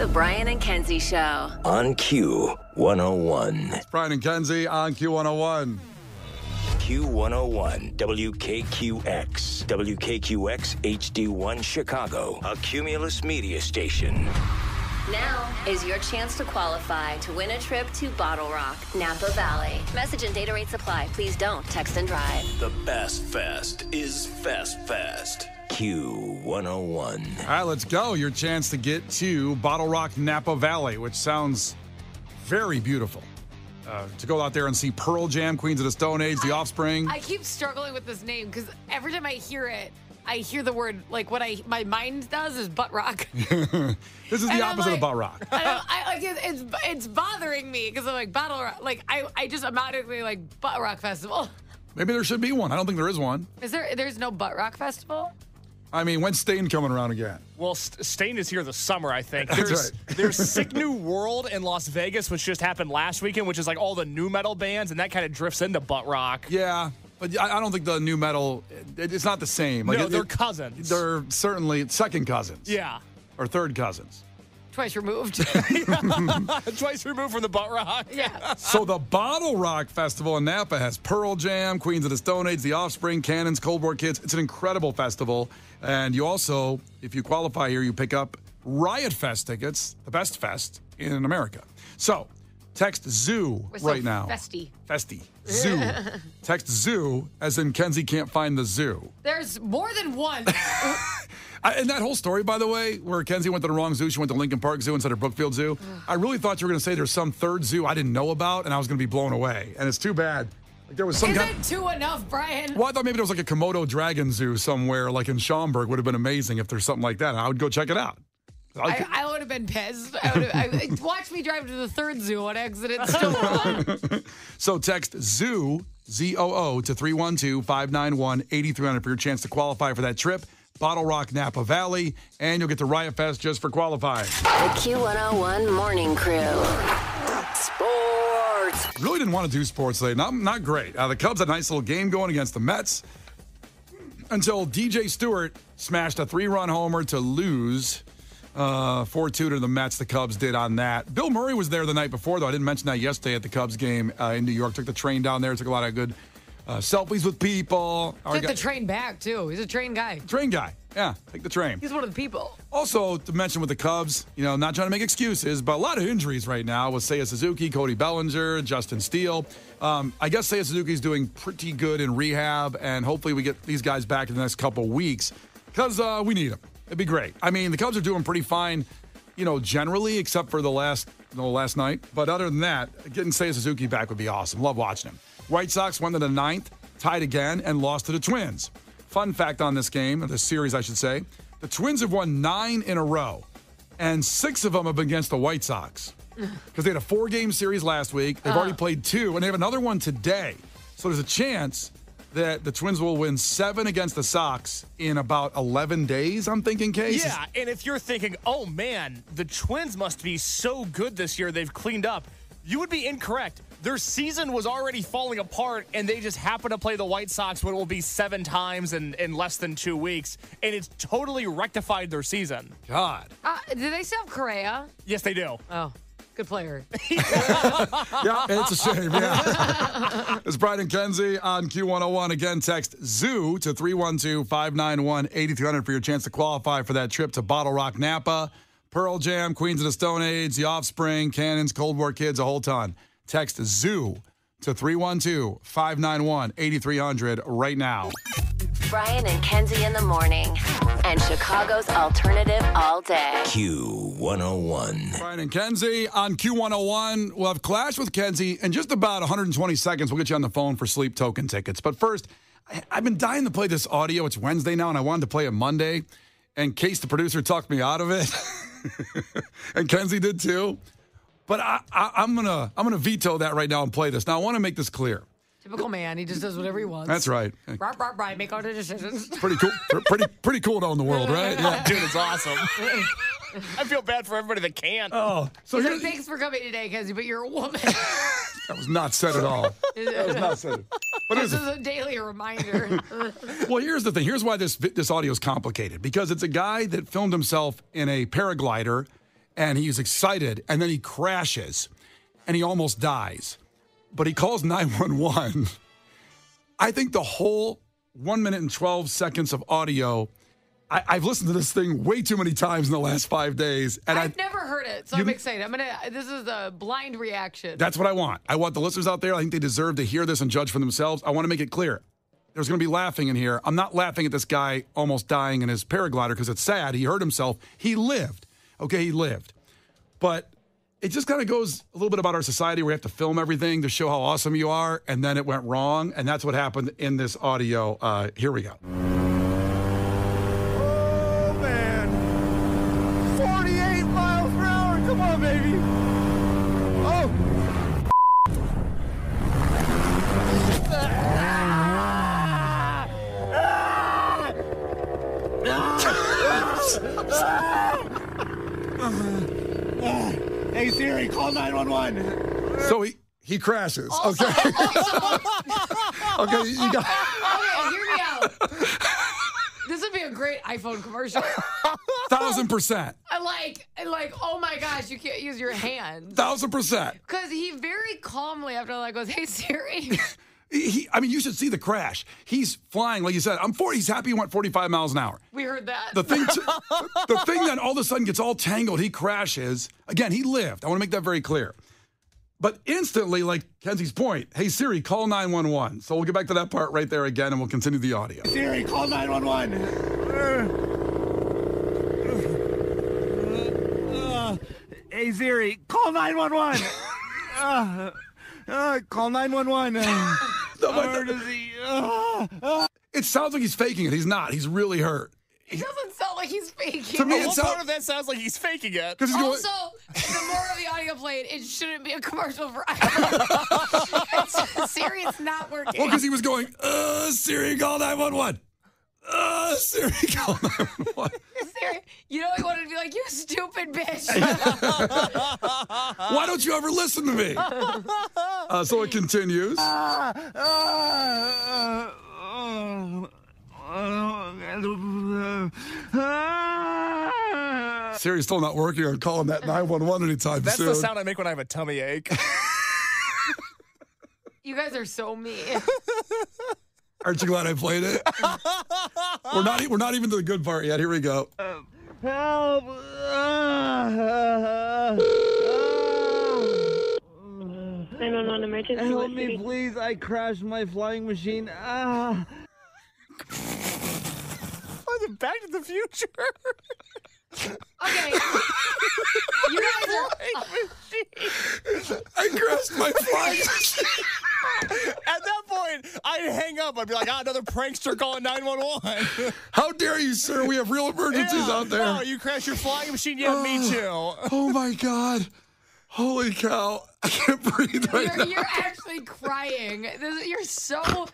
The Brian and Kenzie Show. On Q101. It's Brian and Kenzie on Q101. Q101, WKQX, WKQX HD1 Chicago, a Cumulus media station. Now is your chance to qualify to win a trip to Bottle Rock, Napa Valley. Message and data rates apply. Please don't text and drive. The best fest is Fest Fest. Q101. All right, let's go. Your chance to get to Bottle Rock, Napa Valley, which sounds very beautiful. To go out there and see Pearl Jam, Queens of the Stone Age, The Offspring. I keep struggling with this name because every time I hear it, I hear the word, like what my mind does is butt rock. This is the opposite of butt rock. It's bothering me because I'm like, bottle rock. Like, I just automatically like butt rock festival. Maybe there should be one. I don't think there is one. There's no butt rock festival? I mean, when's Stain coming around again? Well, Stain is here this summer, I think. That's right. There's Sick New World in Las Vegas, which just happened last weekend, which is like all the new metal bands, and that kind of drifts into butt rock. Yeah, but I don't think the new metal, it's not the same. Like, no, they're cousins. They're certainly second cousins. Yeah. Or third cousins. Twice removed. Twice removed from the butt rock. Yeah. So the Bottle Rock Festival in Napa has Pearl Jam, Queens of the Stone Age, The Offspring, Cannons, Cold War Kids. It's an incredible festival. And you also, if you qualify here, you pick up Riot Fest tickets, the best fest in America. So text ZOO right now. Festy. Zoo. Text ZOO, as in Kenzie can't find the zoo. There's more than one. And that whole story, by the way, where Kenzie went to the wrong zoo, she went to Lincoln Park Zoo instead of Brookfield Zoo. I really thought you were going to say there's some third zoo I didn't know about, and I was going to be blown away. And it's too bad. Like there was some. Isn't two enough, Brian? Well, I thought maybe there was like a Komodo dragon zoo somewhere, like in Schaumburg. Would have been amazing if there's something like that. I would go check it out. I would have been pissed. Watch me drive to the third zoo on accident. Still on. So text ZOO, Z-O-O, to 312-591-8300 for your chance to qualify for that trip. Bottle Rock, Napa Valley, and you'll get to Riot Fest just for qualifying. The Q101 Morning Crew. Sports. Really didn't want to do sports today. Not great. The Cubs had a nice little game going against the Mets until DJ Stewart smashed a 3-run homer to lose 4-2 to the Mets. The Cubs did on that. Bill Murray was there the night before, though. I didn't mention that yesterday at the Cubs game in New York. Took the train down there. Took a lot of good selfies with people. Took the train back, too. He's a train guy. Train guy. Yeah, take the train. He's one of the people. Also, to mention with the Cubs, not trying to make excuses, but a lot of injuries right now with Seiya Suzuki, Cody Bellinger, Justin Steele. I guess Seiya Suzuki's doing pretty good in rehab, and hopefully we get these guys back in the next couple weeks because we need them. It'd be great. I mean, the Cubs are doing pretty fine, generally, except for the last night. But other than that, getting Seiya Suzuki back would be awesome. Love watching him. White Sox went to the 9th, tied again, and lost to the Twins. Fun fact on this game, or this series, I should say, the Twins have won 9 in a row, and 6 of them have been against the White Sox. Because they had a 4-game series last week. They've already played 2, and they have another one today. So there's a chance that the Twins will win 7 against the Sox in about 11 days, I'm thinking, Case. Yeah, and if you're thinking, oh, man, the Twins must be so good this year, they've cleaned up, you would be incorrect. Their season was already falling apart, and they just happen to play the White Sox what will be 7 times in less than 2 weeks, and it's totally rectified their season. God. Do they still have Correa? Yes, they do. Oh, good player. Yeah, it's a shame, yeah. It's Brian and Kenzie on Q101. Again, text ZOO to 312-591-8300 for your chance to qualify for that trip to Bottle Rock, Napa. Pearl Jam, Queens of the Stone Age, The Offspring, Cannons, Cold War Kids, a whole ton. Text ZOO to 312-591-8300 right now. Brian and Kenzie in the morning. And Chicago's alternative all day. Q101. Brian and Kenzie on Q101. We'll have Clash with Kenzie in just about 120 seconds. We'll get you on the phone for Sleep Token tickets. But first, I've been dying to play this audio. It's Wednesday now, and I wanted to play it Monday. And Case, the producer, talked me out of it. And Kenzie did too. But I'm gonna veto that right now and play this. Now I want to make this clear. Typical man. He just does whatever he wants. That's right. Right. Make all the decisions. Pretty cool. Pretty cool though in the world, right? Yeah. Dude, it's awesome. I feel bad for everybody that can't. Oh, so thanks for coming today, Kenzie, but you're a woman. That was not said at all. That was not said. But this is a daily reminder. Well, here's the thing. Here's why this audio is complicated. Because it's a guy that filmed himself in a paraglider and he's excited, and then he crashes, and he almost dies. But he calls 911. I think the whole 1 minute and 12 seconds of audio, I've listened to this thing way too many times in the last 5 days. And I've never heard it, so I'm excited. This is a blind reaction. That's what I want. I want the listeners out there, I think they deserve to hear this and judge for themselves. I want to make it clear. There's going to be laughing in here. I'm not laughing at this guy almost dying in his paraglider because it's sad. He hurt himself. He lived. Okay, he lived. But it just kind of goes a little bit about our society where we have to film everything to show how awesome you are, and then it went wrong, and that's what happened in this audio. Here we go. Oh, man. 48 miles per hour. Come on, baby. Oh. Hey, Siri, call 911. So he crashes. Okay. Okay, you got. Okay, hear me out. This would be a great iPhone commercial. 1,000%. I like, oh my gosh, you can't use your hands. 1,000%. Because he very calmly after that goes, hey, Siri. I mean, you should see the crash. He's flying, like you said. He's happy he went 45 miles an hour. We heard that. The thing that all of a sudden gets all tangled, he crashes. Again, he lived. I want to make that very clear. But instantly, like Kenzie's point, hey, Siri, call 911. So we'll get back to that part right there again, and we'll continue the audio. Siri, call 911. Hey, Siri, call 911. Call 911. Emergency. It sounds like he's faking it. He's not. He's really hurt. It doesn't sound like he's faking To me, it. it's Part of that sounds like he's faking it. He's going, Also, the more of the audio played, it shouldn't be a commercial for iPhone. Siri, it's not working. well, because he was going, Siri, call 911. Siri, call 911. Siri, you know he wanted to be like, you stupid bitch. Why don't you ever listen to me? So it continues. Siri's still not working on calling that 911 anytime That's soon. the sound I make when I have a tummy ache. You guys are so mean. Aren't you glad I played it? We're not even to the good part yet. Here we go. Help! 911 emergency. Help me, please. I crashed my flying machine. Oh, the Back to the Future. Okay. You guys are... I crashed my flying machine. At that point, I'd hang up. I'd be like, another prankster calling 911. How dare you, sir? We have real emergencies out there. Oh, you crashed your flying machine? Yeah, me too. Oh, my God. Holy cow. I can't breathe right now. You're actually crying. You're so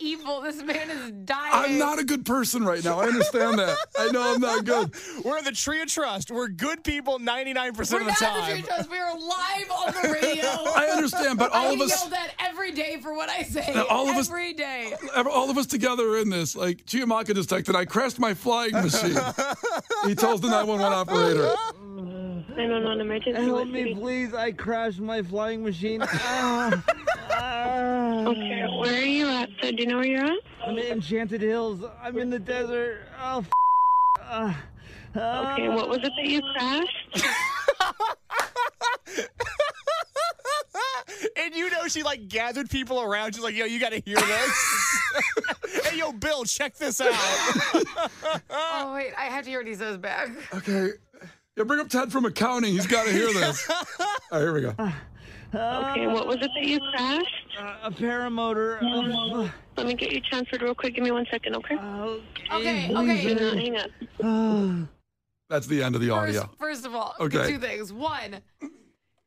evil. This man is dying. I'm not a good person right now. I understand that. I know I'm not good. We're the Tree of Trust. We're good people 99% We're of the not time. the Tree of Trust. We're live on the radio. I understand, but all I of get us... yelled at every day for what I say. All of us- every day. All of us together are in this. Like, Giamacca just texted, I crashed my flying machine. He tells the 911 operator. 911 emergency. Help me, please. I crashed my flying machine. Okay, where are you at? So, do you know where you're at? I'm in Enchanted Hills. I'm in the desert. Oh, Okay, what was it that you crashed? And you know she like gathered people around. She's like, yo, you got to hear this. Hey, yo, Bill, check this out. Oh, wait. I have to hear what he says back. Okay. Yeah, bring up Ted from accounting. He's got to hear this. All right, here we go. Okay, what was it that you crashed? a paramotor. Let me get you transferred real quick. Give me 1 second, okay? Okay. Hang up. That's the end of the audio. First of all, Okay. two things. One,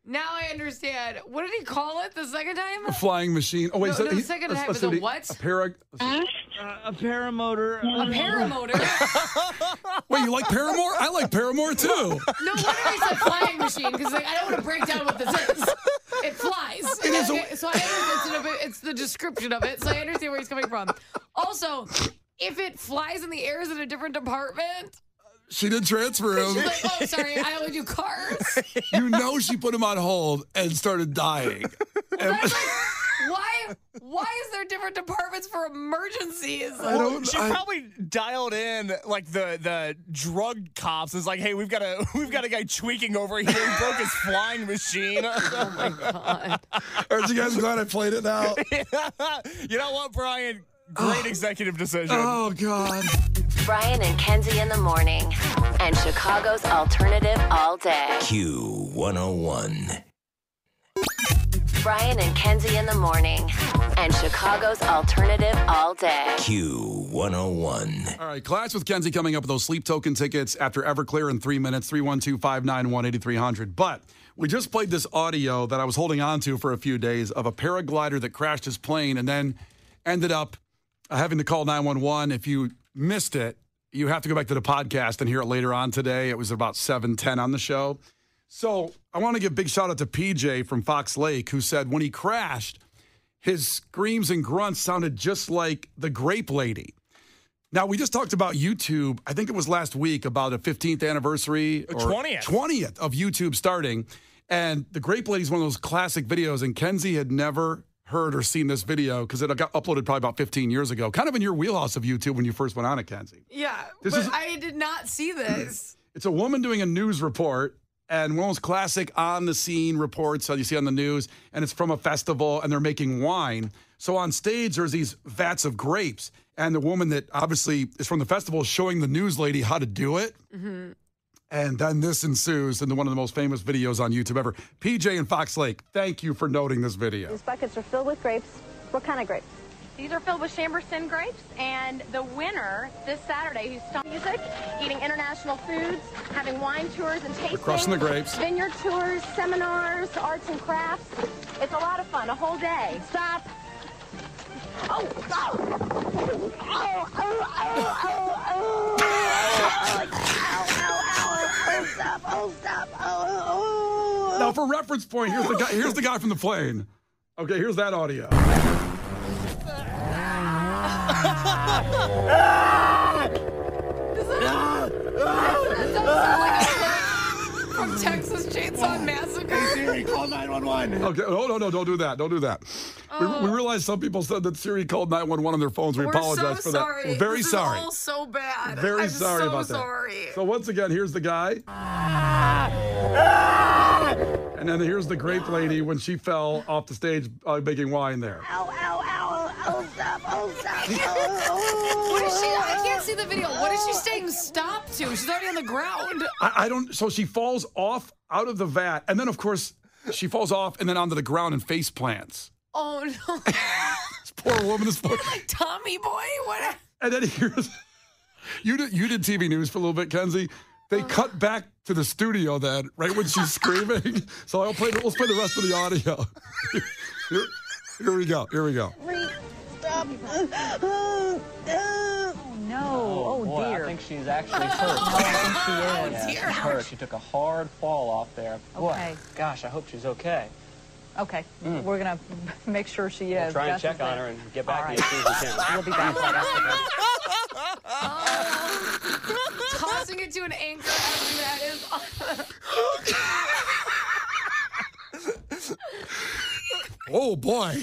now I understand. What did he call it the second time? A flying machine. Oh, wait. No, the second time was a what? A paramotor. A paramotor. A paramotor. Wait, you like Paramore? I like Paramore, too. No wonder he said flying machine, because like, I don't want to break down what this is. It flies. It is So I understand it's the description of it, so I understand where he's coming from. Also, if it flies in the air, is it a different department? She did transfer him. She's like, oh, sorry, I only do cars. You know she put him on hold and started dying. Why is there different departments for emergencies? She probably dialed in like the drug cops. It's like, hey, we've got a guy tweaking over here. He broke his flying machine. Oh my God. Aren't you guys glad I played it now? You know what, Brian? Great executive decision. Oh, God. Brian and Kenzie in the morning. And Chicago's alternative all day. Q101. Brian and Kenzie in the morning. And Chicago's alternative all day. Q101. All right, Clash with Kenzie coming up with those sleep token tickets after Everclear in 3 minutes, 312-591-8300. But we just played this audio that I was holding on to for a few days of a paraglider that crashed his plane and then ended up having to call 911. If you missed it, you have to go back to the podcast and hear it later on today. It was about 7:10 on the show. So I want to give a big shout out to PJ from Fox Lake, who said when he crashed, his screams and grunts sounded just like the Grape Lady. Now, we just talked about YouTube. I think it was last week about a 15th anniversary. Or 20th of YouTube starting. And the Grape Lady is one of those classic videos. And Kenzie had never heard or seen this video because it got uploaded probably about 15 years ago. Kind of in your wheelhouse of YouTube when you first went on it, Kenzie. Yeah, I did not see this. It's a woman doing a news report. And one of those classic on-the-scene reports that you see on the news, and it's from a festival, and they're making wine. So on stage, there's these vats of grapes, and the woman that obviously is from the festival is showing the news lady how to do it. Mm-hmm. And then this ensues into one of the most famous videos on YouTube ever. PJ and Fox Lake, thank you for noting this video. These buckets are filled with grapes. What kind of grapes? These are filled with Chamberson grapes, and the winner this Saturday, who's stopping music, eating international foods, having wine tours and tastings, crushing the grapes, vineyard tours, seminars, arts and crafts. It's a lot of fun, a whole day. Stop. Oh, stop. Now, for reference point, here's the guy from the plane. Okay, here's that audio. From Texas Chainsaw Massacre. Hey Siri, call 911. Okay, no, don't do that. Don't do that. We realized some people said that Siri called 911 on their phones. We apologize for that. We're very this sorry. Is all so bad. Very sorry about that. Sorry. So once again, here's the guy. And then here's the Grape Lady when she fell off the stage making wine there. Ow, ow, ow. Oh, stop. Oh, stop. What is she? I can't see the video. What is she saying stop to? She's already on the ground. I don't. So she falls off out of the vat. And then, of course, she falls off and then onto the ground and face plants. Oh, no. This poor woman is poor. Like Tommy Boy? What? And then here's... You did TV news for a little bit, Kenzie. They cut back to the studio then, right when she's screaming. So let's play the rest of the audio. Here we go. Stop. Oh, no. Oh, boy, dear. I think she's actually hurt. No, I think she is. Oh, dear. She's hurt. She took a hard fall off there. Boy, Okay. gosh, I hope she's okay. Okay. We're going to make sure she is. We'll try and Best check is on there. her and get back to All you as soon as we can. We'll be back right after this. Tossing it to an anchor after that is... Oh, boy.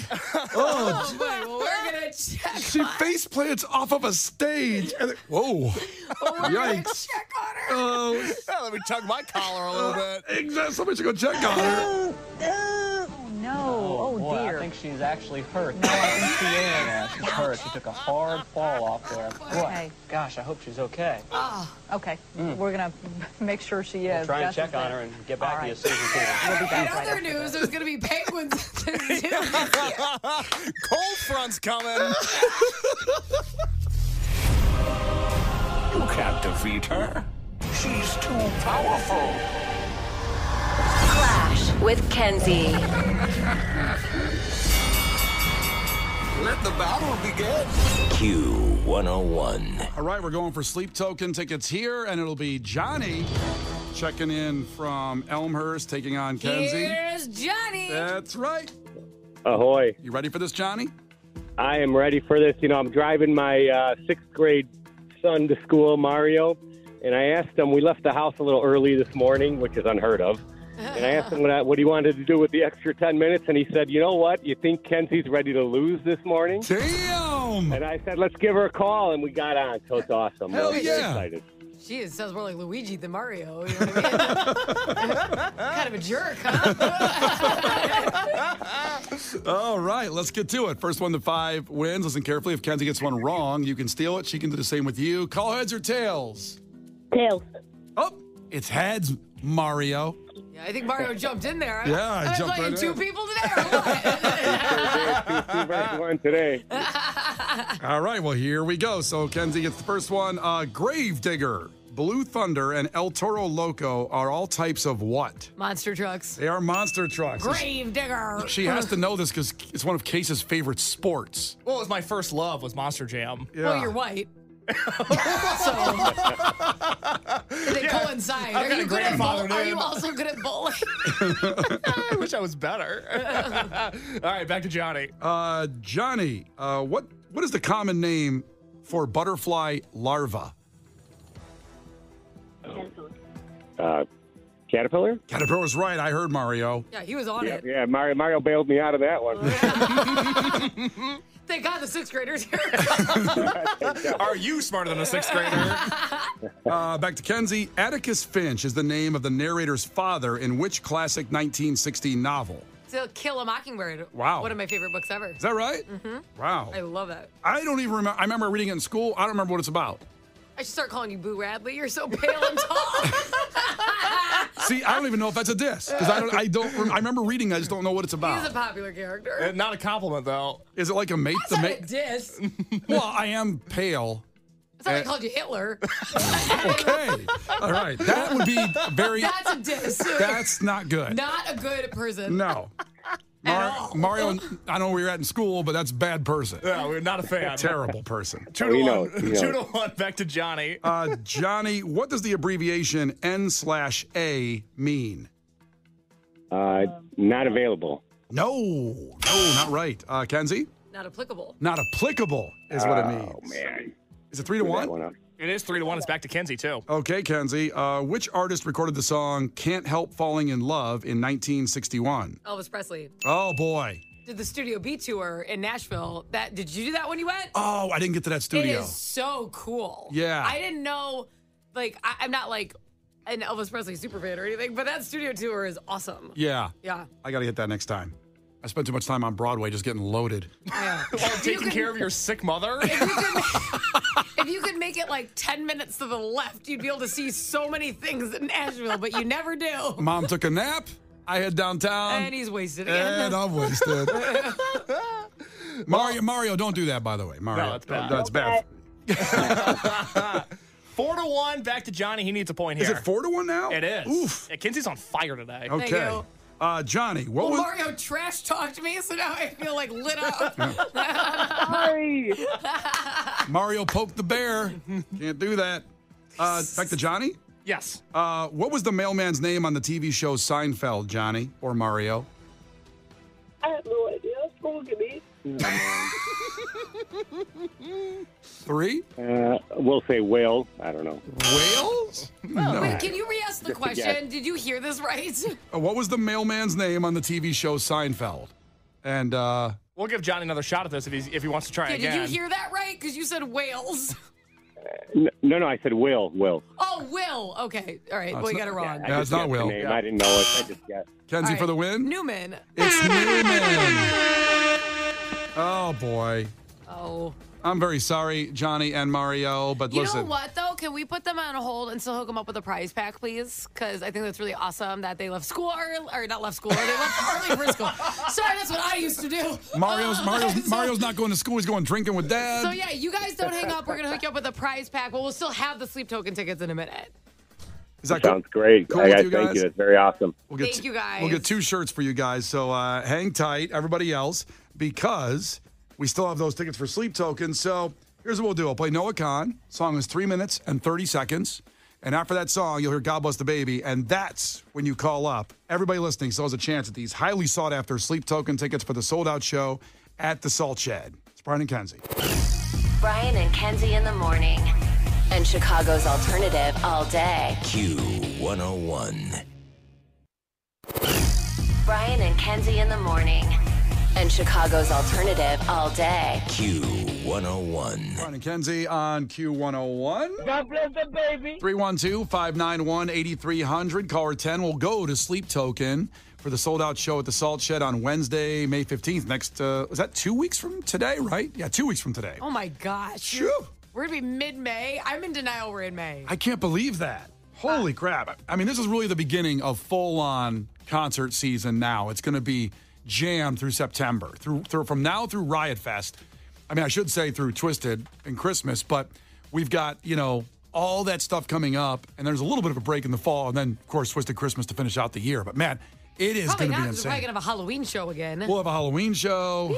Oh, boy. Well, we're going to check She face plants off of a stage. And whoa. Yikes. check on her. Oh, Let me tug my collar a little bit. exactly. Somebody should go check on her. Oh, no. Oh, boy, dear. I think she's actually hurt. No, I think she is. Yeah, she's hurt. She took a hard fall off there. Boy, Okay. gosh, I hope she's okay. Okay. We're going to make sure she is. We'll try and Best check is on there. her and get back All to you right. as soon as we can. We'll be In back right other after news, this. there's going to be penguins at the zoo. Cold front's coming. You can't defeat her. She's too powerful. Clash with Kenzie. Let the battle begin. Q101. All right, we're going for sleep token tickets here, and it'll be Johnny checking in from Elmhurst, taking on Kenzie. Here's Johnny. That's right. Ahoy. You ready for this, Johnny? I am ready for this. You know, I'm driving my sixth grade son to school, Mario. and I asked him, we left the house a little early this morning, which is unheard of. And I asked him what he wanted to do with the extra 10 minutes, and he said, you know what? You think Kenzie's ready to lose this morning? Damn! And I said, let's give her a call, and we got on, so it's awesome. Hell We're yeah. very excited. She sounds more like Luigi than Mario. You know what I mean? Kind of a jerk, huh? All right, let's get to it. First 1 to 5 wins. Listen carefully. If Kenzie gets one wrong, you can steal it. She can do the same with you. Call heads or tails? Tails. Oh, it's heads, Mario. Yeah, I think Mario jumped in there. Yeah, I jumped playing right two in. people today or what? 2 versus 1 today. All right, well, here we go. So Kenzie gets the first one. Gravedigger, Blue Thunder, and El Toro Loco are all types of what? Monster trucks. They are monster trucks. Gravedigger. She has to know this because it's one of Case's favorite sports. Well, it was my first love was Monster Jam. Yeah. Well, you're white. So they coincide. I've got a grandfather, Are dude. you also good at bowling? I wish I was better. All right, back to Johnny. Johnny, what is the common name for butterfly larva? Caterpillar? Caterpillar is right. I heard Mario. Yeah, he was on it. Yeah, Mario bailed me out of that one. Thank God the sixth graders here. Are you smarter than a sixth grader? Back to Kenzie. Atticus Finch is the name of the narrator's father in which classic 1960 novel? To Kill a Mockingbird. Wow. One of my favorite books ever. Is that right? Mm-hmm. Wow. I love that. I don't even remember. I remember reading it in school. I don't remember what it's about. I should start calling you Boo Radley. You're so pale and tall. See, I don't even know if that's a diss because I remember reading. I just don't know what it's about. He's a popular character. Not a compliment, though. Is it like a mate? That's not a diss. Well, I am pale. That's how I called you Hitler. Okay. All right. That would be very. That's a diss. That's not good. Not a good person. No. Mario, I know where you're at in school, but that's a bad person. Yeah, we're not a fan. Terrible person. 2-1. 2-1. Back to Johnny. Johnny, what does the abbreviation N/A mean? Not available. No, not right. Kenzie? Not applicable. Not applicable is what it means. Oh, man. Is it 3-1? It is 3-1. It's back to Kenzie, too. Okay, Kenzie. Which artist recorded the song Can't Help Falling in Love in 1961? Elvis Presley. Oh, boy. Did the Studio B tour in Nashville. Did you do that when you went? Oh, I didn't get to that studio. It is so cool. Yeah. I didn't know, I'm not like an Elvis Presley super fan or anything, but that studio tour is awesome. Yeah. Yeah. I got to hit that next time. I spent too much time on Broadway just getting loaded. Yeah. While taking care of your sick mother? If you could make it like 10 minutes to the left, you'd be able to see so many things in Nashville, but you never do. Mom took a nap. I head downtown. And he's wasted again. And I'm wasted. Mario, don't do that, by the way. Mario. No, that's bad. That's bad. 4-1. Back to Johnny. He needs a point here. Is it 4-1 now? It is. Oof. Yeah, Kenzie's on fire today. Okay. Thank you. Johnny, what was... Mario trash talked me, so now I feel like lit up. Sorry. Mario poked the bear. Can't do that. Back to Johnny? Yes. What was the mailman's name on the TV show Seinfeld, Johnny or Mario? I have no idea. Someone give me. 3? We'll say whale. I don't know. Whales? No. Wait, can you re-ask the Just a guess. question? Did you hear this right? What was the mailman's name on the TV show Seinfeld? And We'll give Johnny another shot at this if he wants to try Okay, again. did you hear that right? Because you said whales. No, I said Will. Oh, Will. Okay. All right. Well, you got it wrong. Yeah, it's not guessed the Will. name. I didn't know it. I just guessed. Kenzie All for the right. win? Newman. It's Newman. Oh, boy. Oh. I'm very sorry, Johnny and Mario, but You listen. know what, though? Can we put them on hold and still hook them up with a prize pack, please? Because I think that's really awesome that they left school early, or not left school, they left early for school. Sorry, that's what I used to do. Mario's not going to school. He's going drinking with Dad. So, yeah, you guys don't hang up. We're going to hook you up with a prize pack, but we'll still have the sleep token tickets in a minute. Is that Sounds great. Cool with you Thank guys? you. That's very awesome. Thank you, guys. We'll get 2 shirts for you guys. So hang tight, everybody else, because we still have those tickets for sleep tokens. So here's what we'll do. I'll play Noah Khan. Song is 3 minutes and 30 seconds. And after that song, you'll hear God Bless the Baby. And that's when you call up. Everybody listening still has a chance at these highly sought-after sleep token tickets for the sold-out show at the Salt Shed. It's Brian and Kenzie. Brian and Kenzie in the morning. and Chicago's alternative all day. Q101. Brian and Kenzie in the morning, and Chicago's alternative all day. Q101. Brian and Kenzie on Q101. God bless the baby. 312-591-8300. Caller 10 will go to Sleep Token for the sold-out show at the Salt Shed on Wednesday, May 15th. Next, is that 2 weeks from today, right? Yeah, 2 weeks from today. Oh, my gosh. Shoo. We're going to be mid-May. I'm in denial we're in May. I can't believe that. Holy crap. I mean, this is really the beginning of full-on concert season now. It's going to be jammed through September, from now through Riot Fest. I mean, I should say through Twisted and Christmas, but we've got, all that stuff coming up, and there's a little bit of a break in the fall, and then, of course, Twisted Christmas to finish out the year. But, man, it is going to be insane. We're probably going to have a Halloween show again. We'll have a Halloween show.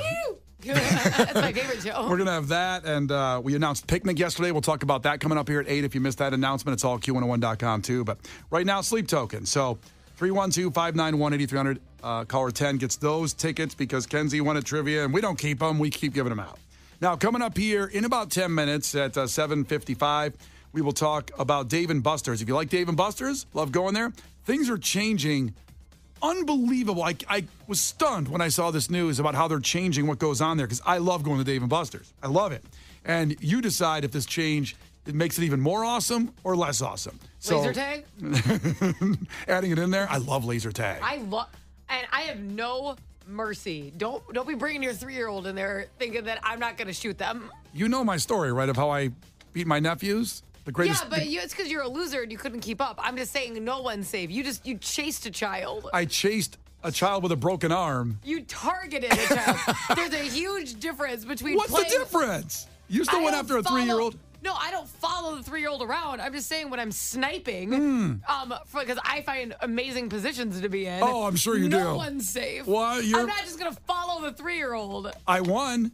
That's my favorite show. We're going to have that, and we announced Picnic yesterday. We'll talk about that coming up here at 8. If you missed that announcement, it's all Q101.com, too. But right now, Sleep Token. So 312-591-8300. Caller 10 gets those tickets because Kenzie won at trivia, and we don't keep them. We keep giving them out. Now, coming up here in about 10 minutes at 7:55, we will talk about Dave & Buster's. If you like Dave & Buster's, love going there. Things are changing. Unbelievable. I was stunned when I saw this news about how they're changing what goes on there because I love going to Dave & Buster's. I love it. And you decide if this change, it makes it even more awesome or less awesome. Laser tag? Adding it in there. I love laser tag. And I have no mercy. Don't be bringing your 3-year-old in there thinking that I'm not going to shoot them. You know my story, right, of how I beat my nephews? The greatest. Yeah, but it's because you're a loser and you couldn't keep up. I'm just saying no one's safe. You chased a child. I chased a child with a broken arm. You targeted a child. There's a huge difference between What's the difference? You still went after a 3-year-old? No, I don't follow the 3-year-old around. I'm just saying when I'm sniping, because I find amazing positions to be in. Oh, I'm sure you do. No one's safe. Well, I'm not just going to follow the 3-year-old. I won.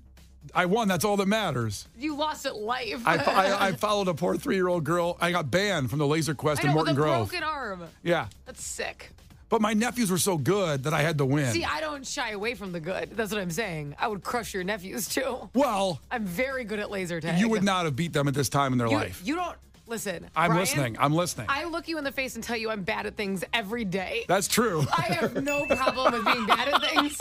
That's all that matters. You lost at life. I followed a poor 3-year-old girl. I got banned from the Laser Quest in Morton Grove. With a broken arm. Yeah. That's sick. But my nephews were so good that I had to win. See, I don't shy away from the good. That's what I'm saying. I would crush your nephews, too. Well. I'm very good at laser tag. You would not have beat them at this time in their life. You don't. Listen. I'm Brian, listening. I look you in the face and tell you I'm bad at things every day. That's true. I have no problem with being bad at things.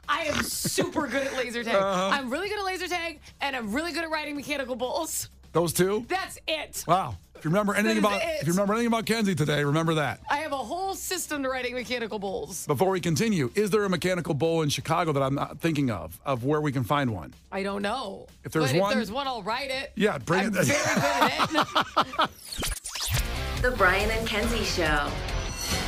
I am super good at laser tag. I'm really good at laser tag, and I'm really good at riding mechanical bulls. Those two? That's it. Wow. If you remember anything about Kenzie today, remember that. I have a whole system to riding mechanical bulls. Before we continue, is there a mechanical bull in Chicago that I'm not thinking of where we can find one? I don't know. If there's one, I'll ride it. Yeah, bring it. I'm very good at it. The Brian and Kenzie Show.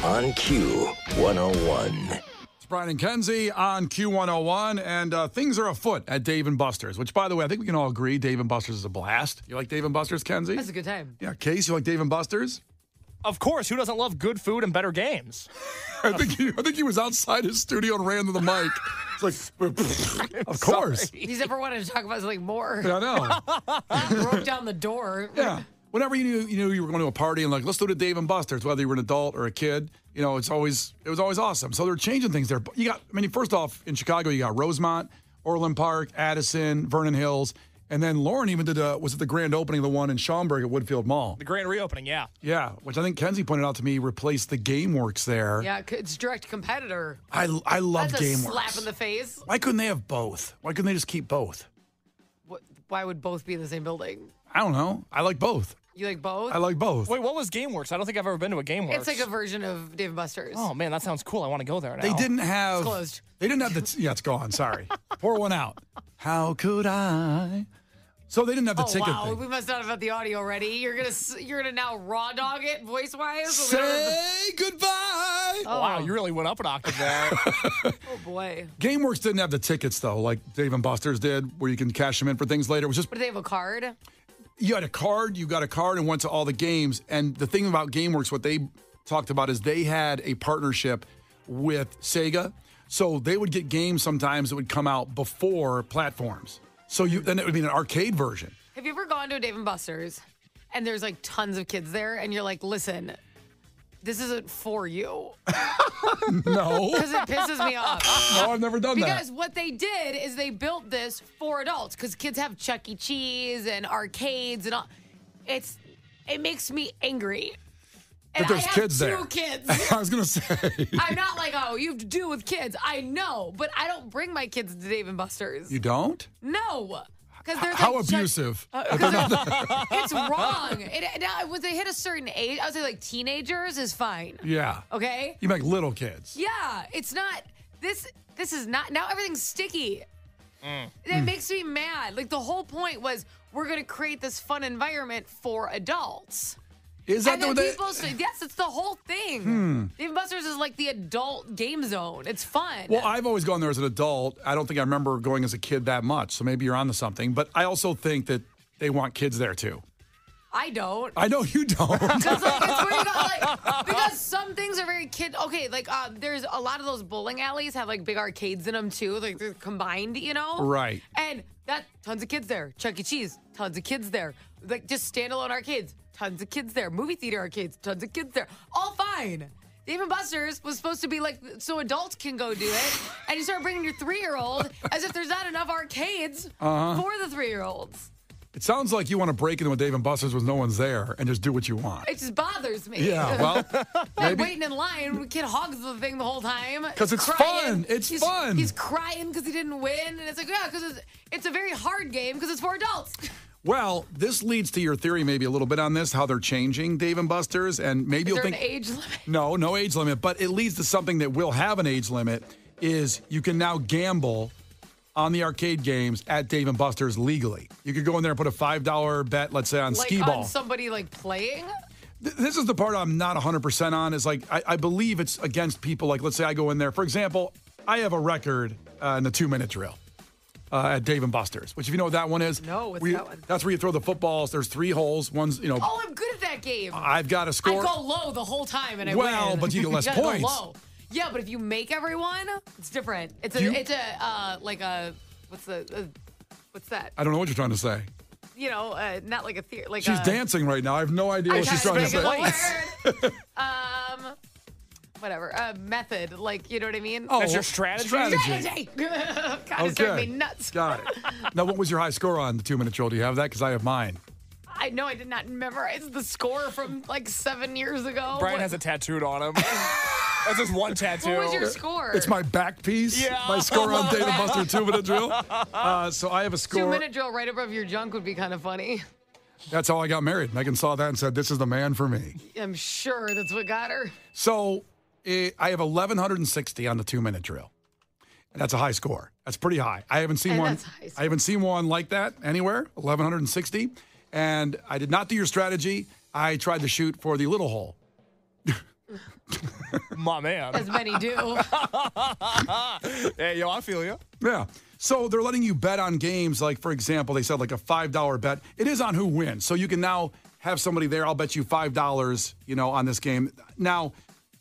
On Q101. Brian and Kenzie on Q101, and things are afoot at Dave & Buster's, which, by the way, I think we can all agree Dave & Buster's is a blast. You like Dave & Buster's, Kenzie? That's a good time. Yeah, Case, you like Dave & Buster's? Of course. Who doesn't love good food and better games? I think he was outside his studio and ran to the mic. It's like, of course. He's never wanted to talk about something more. I know. Broke down the door. Yeah. Whenever you knew you were going to a party and like, let's go to Dave & Buster's, whether you were an adult or a kid, it was always awesome. So they're changing things there. First off, in Chicago, you got Rosemont, Orland Park, Addison, Vernon Hills, and then Lauren even was at the grand opening of the one in Schaumburg at Woodfield Mall. The grand reopening, yeah. Yeah, which I think Kenzie pointed out to me replaced the GameWorks there. Yeah, it's direct competitor. I love That's a GameWorks. slap in the face. Why couldn't they have both? Why couldn't they just keep both? Why would both be in the same building? I don't know. I like both. You like both? I like both. Wait, what was GameWorks? I don't think I've ever been to a GameWorks. It's like a version of Dave & Buster's. Oh, man, that sounds cool. I want to go there now. They didn't have... It's closed. They didn't have the... Yeah, it's gone. Sorry. Pour one out. How could I... So they didn't have the ticket wow. thing. We must not have had the audio already. You're gonna now raw dog it voice wise. Say goodbye. Oh, wow, you really went up an octave there. Oh boy. GameWorks didn't have the tickets though, like Dave & Buster's did, where you can cash them in for things later. It was just. But do they have a card? You had a card. You got a card and went to all the games. And the thing about GameWorks, what they talked about is they had a partnership with Sega, so they would get games sometimes that would come out before platforms. So then it would be an arcade version. Have you ever gone to a Dave & Buster's and there's like tons of kids there and you're like, listen, this isn't for you? No. Because it pisses me off. No, I've never done that. Because what they did is they built this for adults because kids have Chuck E. Cheese and arcades and all. it makes me angry. But And there's I have kids there. two kids. I was going to say. I'm not like, oh, you have to deal with kids. I know, but I don't bring my kids to Dave & Buster's. You don't? No. Because How abusive? It's wrong. Now, when they hit a certain age, I would say like teenagers is fine. Yeah. Okay? You make little kids. Yeah. It's not. This is not. Now everything's sticky. That makes me mad. Like the whole point was we're going to create this fun environment for adults. Is that and the then people say, yes, it's the whole thing. Dave & Buster's is like the adult game zone. It's fun. Well, I've always gone there as an adult. I don't think I remember going as a kid that much, so maybe you're onto something. But I also think that they want kids there, too. I don't. I know you don't. Because like, it's where you got, like, because some things are very kid. Okay, like there's a lot of those bowling alleys have like big arcades in them too. Like they're combined, you know. Right. And that tons of kids there. Chuck E. Cheese, tons of kids there. Like just standalone arcades, tons of kids there. Movie theater arcades, tons of kids there. All fine. Dave & Buster's was supposed to be like so adults can go do it, and you start bringing your 3-year-old as if there's not enough arcades for the 3-year-olds. It sounds like you want to break into a Dave & Buster's when no one's there and just do what you want. It just bothers me. Yeah, well, like waiting in line, the kid hogs the thing the whole time. Because it's crying. fun. It's fun. He's crying because he didn't win, and it's like, yeah, because it's a very hard game because it's for adults. Well, this leads to your theory maybe a little bit on this, how they're changing Dave & Buster's, and maybe Is you'll there think an age limit? no age limit, but it leads to something that will have an age limit. Is you can now gamble on the arcade games at Dave & Buster's legally. You could go in there and put a $5 bet, let's say, on like skee ball. on somebody like playing? This is the part I'm not 100% on. Is like I believe it's against people. Like, let's say I go in there. For example, I have a record in the 2-minute drill at Dave & Buster's. Which, if you know what that one is, No, what's that one? That's where you throw the footballs. There's 3 holes. One's Oh, I'm good at that game. I've got a score. I go low the whole time and I Well, win. but you get less gotta points. Go low. Yeah, but if you make everyone, it's different. It's what's that? I don't know what you're trying to say. You know, not like a theory. Like She's dancing right now. I have no idea what she's trying to say. Whatever. Method. Like, you know what I mean? Oh, That's your strategy? Strategy. God, it's driving me nuts. Got it. Now, what was your high score on the 2-minute drill? Do you have that? Because I have mine. I know I did not memorize the score from like 7 years ago. Brian has it tattooed on him. That's just one tattoo. What was your score? It's my back piece. Yeah. My score on Dave & Buster 2-minute drill. So I have a score. 2-minute drill right above your junk would be kind of funny. That's how I got married. Megan saw that and said, "This is the man for me." I'm sure that's what got her. So I have 1,160 on the 2-minute drill. And that's a high score. That's pretty high. I haven't seen And one. that's high score. I haven't seen one like that anywhere. 1,160. And I did not do your strategy. I tried to shoot for the little hole. My man. As many do. Hey, yo, I feel you. Yeah. So they're letting you bet on games. Like, for example, they said like a $5 bet. It is on who wins. So you can now have somebody there. I'll bet you $5, on this game. Now,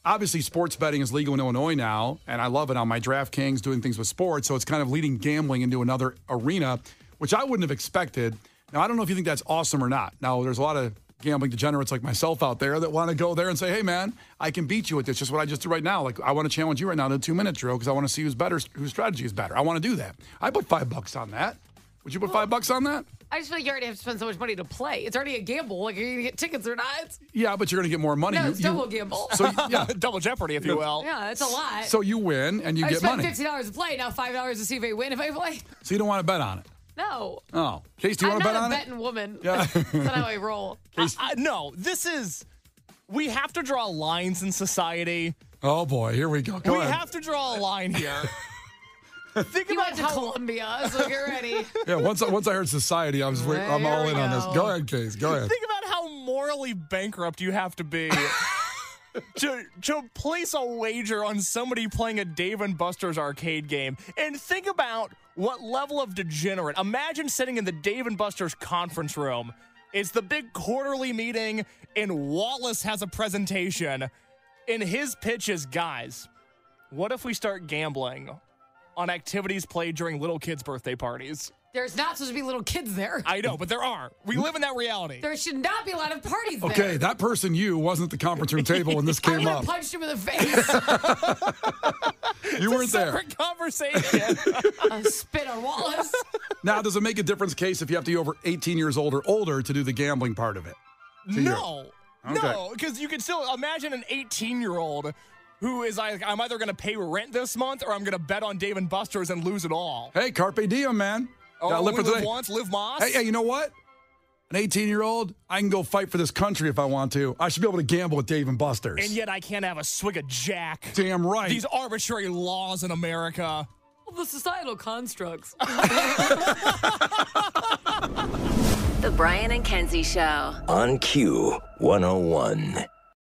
obviously, sports betting is legal in Illinois now, and I love it on my DraftKings doing things with sports. So it's kind of leading gambling into another arena, which I wouldn't have expected. Now, I don't know if you think that's awesome or not. Now, there's a lot of gambling degenerates like myself out there that want to go there and say, "Hey, man, I can beat you at this." Just what I just did right now. Like, I want to challenge you right now in a 2-minute drill because I want to see who's better, whose strategy is better. I want to do that. I put $5 on that. Would you put $5 on that? I just feel like you already have to spend so much money to play. It's already a gamble. Like, are you going to get tickets or not? Yeah, but you're going to get more money. No, it's double gamble. So, yeah. Double jeopardy, if you will. Yeah, it's a lot. So you win and you get money. I spent $50 to play, now $5 to see if I win if I play. So you don't want to bet on it? No. Oh. Case, do you want to bet on I'm it? not a betting woman. Yeah. That's not how I roll. No, we have to draw lines in society. Oh, boy. Here we go. We have to draw a line here. Think about to Columbia, so get ready. Yeah, once I heard society, I'm all in on this. Go ahead, Case. Go ahead. Think about how morally bankrupt you have to be to place a wager on somebody playing a Dave & Buster's arcade game. And think about what level of degenerate. Imagine sitting in the Dave & Buster's conference room. It's the big quarterly meeting, and Wallace has a presentation. And his pitch is, guys, what if we start gambling on activities played during little kids' birthday parties? There's not supposed to be little kids there. I know, but there are. We live in that reality. There should not be a lot of parties there. Okay, that person wasn't at the conference room table when this came I would up. have punched him in the face. You weren't there. Separate conversation. Spit on Wallace. Now, does it make a difference, Case, if you have to be over 18 years old or older to do the gambling part of it? No. Okay. No, because you can still imagine an 18-year-old who is like, I'm either going to pay rent this month or I'm going to bet on Dave & Buster's and lose it all. Hey, carpe diem, man. Oh, live for live today. once, live moss. Hey, you know what? An 18-year-old, I can go fight for this country if I want to. I should be able to gamble with Dave & Buster's. And yet I can't have a swig of Jack. Damn right. These arbitrary laws in America. Well, the societal constructs. The Brian and Kenzie Show. On Q 101.